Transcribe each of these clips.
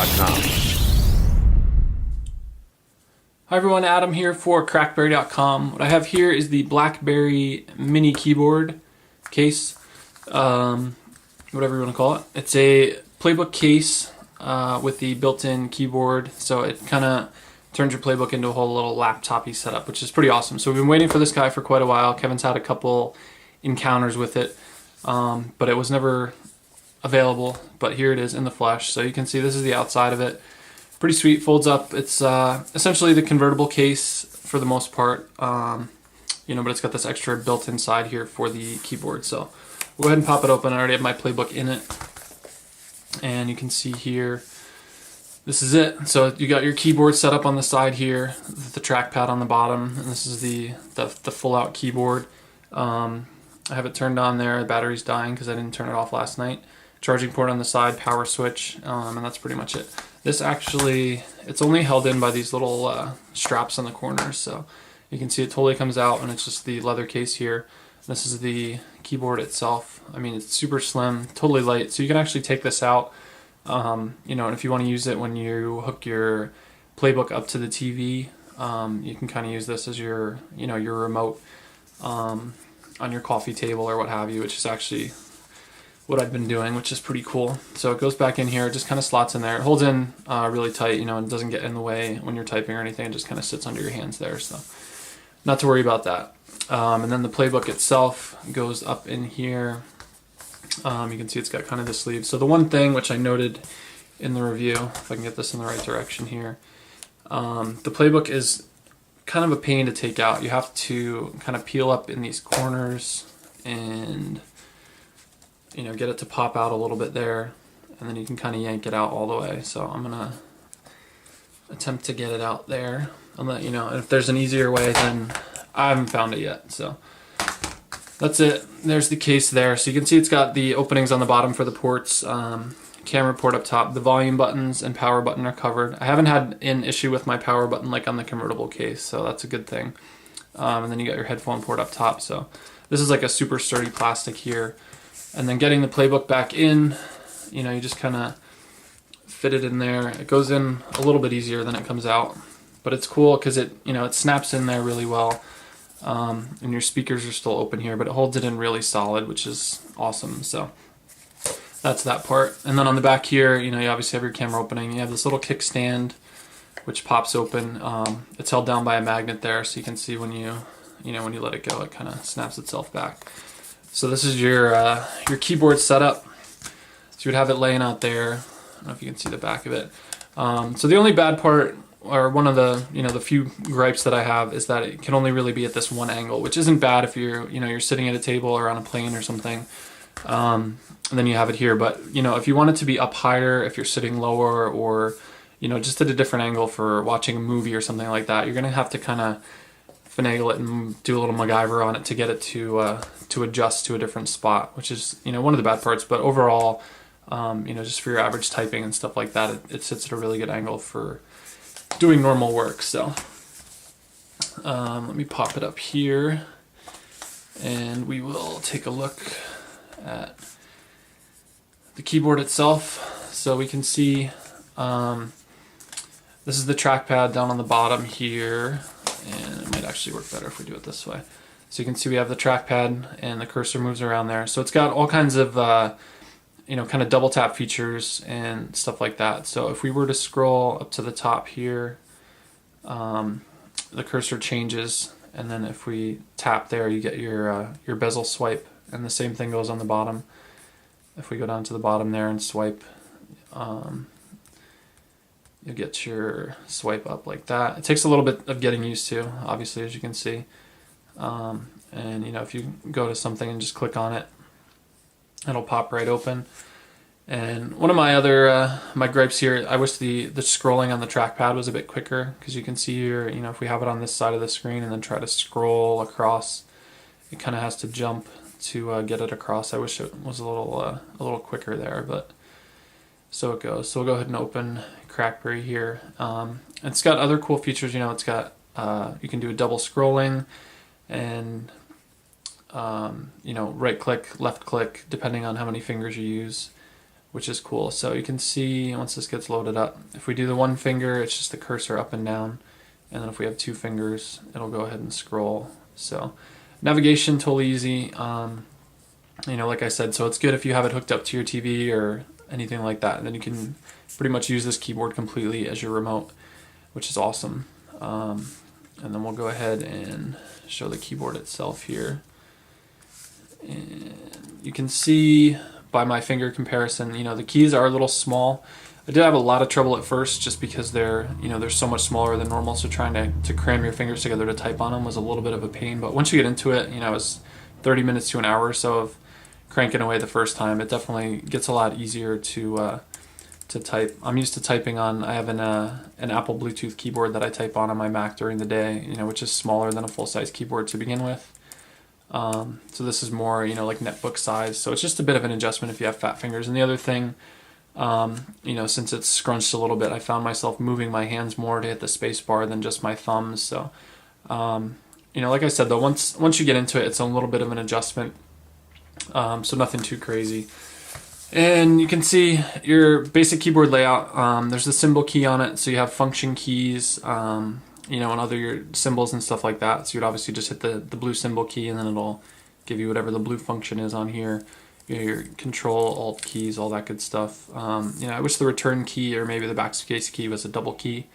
crackberry.com. Hi everyone, Adam here for crackberry.com. What I have here is the BlackBerry mini keyboard case, whatever you want to call it. It's a PlayBook case with the built-in keyboard, so it kind of turns your PlayBook into a whole little laptop-y setup, which is pretty awesome. So we've been waiting for this guy for quite a while. Kevin's had a couple encounters with it, but it was never available, but here it is in the flesh. So you can see this is the outside of it. Pretty sweet, folds up. It's essentially the convertible case for the most part, but it's got this extra built-in side here for the keyboard. So we'll go ahead and pop it open. I already have my PlayBook in it, and you can see here, this is it. So you got your keyboard set up on the side here, the trackpad on the bottom, and this is the full-out keyboard. I have it turned on there. The battery's dying because I didn't turn it off last night. Charging port on the side, power switch, and that's pretty much it. This actually, it's only held in by these little straps on the corners, so you can see it totally comes out, and it's just the leather case here. This is the keyboard itself. I mean, it's super slim, totally light, so you can actually take this out, and if you want to use it when you hook your PlayBook up to the TV, you can kind of use this as your, your remote on your coffee table or what have you, which is actually what I've been doing, which is pretty cool. So it goes back in here, it just kind of slots in there. It holds in really tight, and doesn't get in the way when you're typing or anything. It just kind of sits under your hands there, so not to worry about that. And then the PlayBook itself goes up in here. You can see it's got kind of the sleeve. So the one thing which I noted in the review, if I can get this in the right direction here, the PlayBook is kind of a pain to take out. You have to kind of peel up in these corners and get it to pop out a little bit there, and then you can kind of yank it out all the way. So I'm gonna attempt to get it out there. I'll let you know, and if there's an easier way, then I haven't found it yet. So that's it. There's the case there. So you can see it's got the openings on the bottom for the ports, camera port up top. The volume buttons and power button are covered. I haven't had an issue with my power button like on the convertible case, so that's a good thing. And then you got your headphone port up top. So this is like a super sturdy plastic here. And then getting the PlayBook back in, you just kind of fit it in there. It goes in a little bit easier than it comes out, but it's cool because it snaps in there really well. And your speakers are still open here, but it holds it in really solid, which is awesome. So that's that part. And then on the back here, you obviously have your camera opening. You have this little kickstand, which pops open. It's held down by a magnet there, so you can see when you let it go, it kind of snaps itself back. So this is your keyboard setup. So you would have it laying out there. I don't know if you can see the back of it. So the only bad part, or one of the the few gripes that I have, is that it can only really be at this one angle, which isn't bad if you're sitting at a table or on a plane or something. And then you have it here. But if you want it to be up higher, if you're sitting lower, or just at a different angle for watching a movie or something like that, you're gonna have to kind of finagle it and do a little MacGyver on it to get it to adjust to a different spot, which is one of the bad parts. But overall, just for your average typing and stuff like that, it sits at a really good angle for doing normal work. So let me pop it up here, and we will take a look at the keyboard itself. So we can see this is the trackpad down on the bottom here, and it might actually work better if we do it this way. So you can see we have the trackpad and the cursor moves around there. So it's got all kinds of, kind of double tap features and stuff like that. So if we were to scroll up to the top here, the cursor changes, and then if we tap there, you get your bezel swipe, and the same thing goes on the bottom. If we go down to the bottom there and swipe, you'll get your swipe up like that. It takes a little bit of getting used to, obviously, as you can see. And if you go to something and just click on it, it'll pop right open. And one of my other my gripes here, I wish the scrolling on the trackpad was a bit quicker, because you can see here, if we have it on this side of the screen and then try to scroll across, it kind of has to jump to get it across. I wish it was a little quicker there, but so it goes. So we'll go ahead and open crackberry here. It's got other cool features. It's got you can do a double scrolling, and right click, left click, depending on how many fingers you use. which is cool. So you can see once this gets loaded up, if we do the one finger, it's just the cursor up and down. And then if we have two fingers, it'll go ahead and scroll. So navigation, totally easy. You know, like I said, so it's good if you have it hooked up to your TV or anything like that. And then you can pretty much use this keyboard completely as your remote, which is awesome. And then we'll go ahead and show the keyboard itself here. And you can see by my finger comparison, you know, the keys are a little small. I did have a lot of trouble at first just because they're so much smaller than normal. So trying to cram your fingers together to type on them was a little bit of a pain. But once you get into it, you know, it's 30 minutes to an hour or so of cranking away the first time. It definitely gets a lot easier to type. I'm used to typing on, I have an Apple Bluetooth keyboard that I type on my Mac during the day, you know, which is smaller than a full-size keyboard to begin with. So this is more, you know, like netbook size. So it's just a bit of an adjustment if you have fat fingers. And the other thing, you know, since it's scrunched a little bit, I found myself moving my hands more to hit the space bar than just my thumbs. So, you know, like I said, though, once you get into it, it's a little bit of an adjustment. So nothing too crazy. And you can see your basic keyboard layout. There's the symbol key on it, so you have function keys, you know, and other your symbols and stuff like that. So you'd obviously just hit the blue symbol key, and then it'll give you whatever the blue function is on here. Your control, alt keys, all that good stuff. You know, I wish the return key or maybe the backspace key was a double key,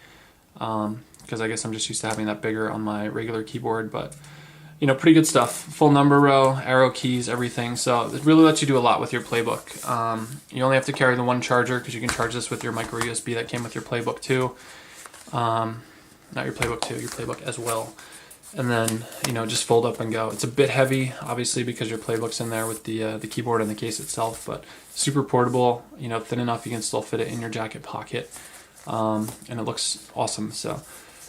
because I guess I'm just used to having that bigger on my regular keyboard, but you know, pretty good stuff. Full number row, arrow keys, everything. So it really lets you do a lot with your PlayBook. You only have to carry the one charger because you can charge this with your micro USB that came with your PlayBook too. Not your PlayBook 2, your PlayBook as well. And then, you know, just fold up and go. It's a bit heavy, obviously, because your PlayBook's in there with the keyboard and the case itself, but super portable, you know, thin enough you can still fit it in your jacket pocket. And it looks awesome. So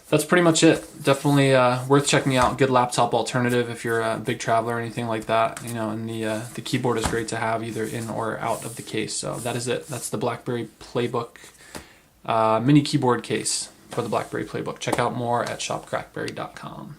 that's pretty much it. Definitely worth checking out. Good laptop alternative if you're a big traveler or anything like that. You know, and the keyboard is great to have either in or out of the case. So that is it. That's the BlackBerry PlayBook mini keyboard case for the BlackBerry PlayBook. Check out more at shopcrackberry.com.